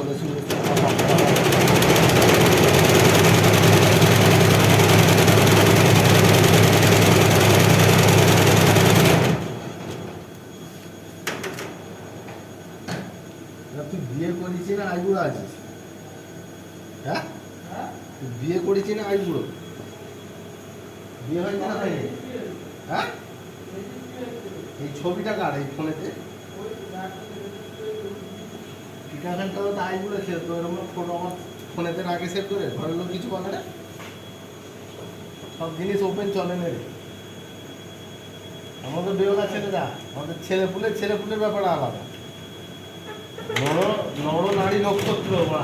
বলে শুনে তুই বিয়ে করেছি না আইবুড়ো আছিস? হ্যাঁ, তুই বিয়ে করেছি না আইবুড়ো? বিয়ে হয়েছে না হয়নি? হ্যাঁ, এই ছবিটা কার এই ফোনেতে? ঠিকানাটাও তো আইবুড়ো সেভ করে, এরকম ফটো আমার ফোনেতে রাখে সেভ করে, ঘরের লোক কিছু বলে না? সব জিনিস ওপেন চলে না রে। আমাদের বেওলা ছেলেরা, আমাদের ছেলেপুলের ব্যাপারে আলাদা। নর নারী নক্ষত্র বা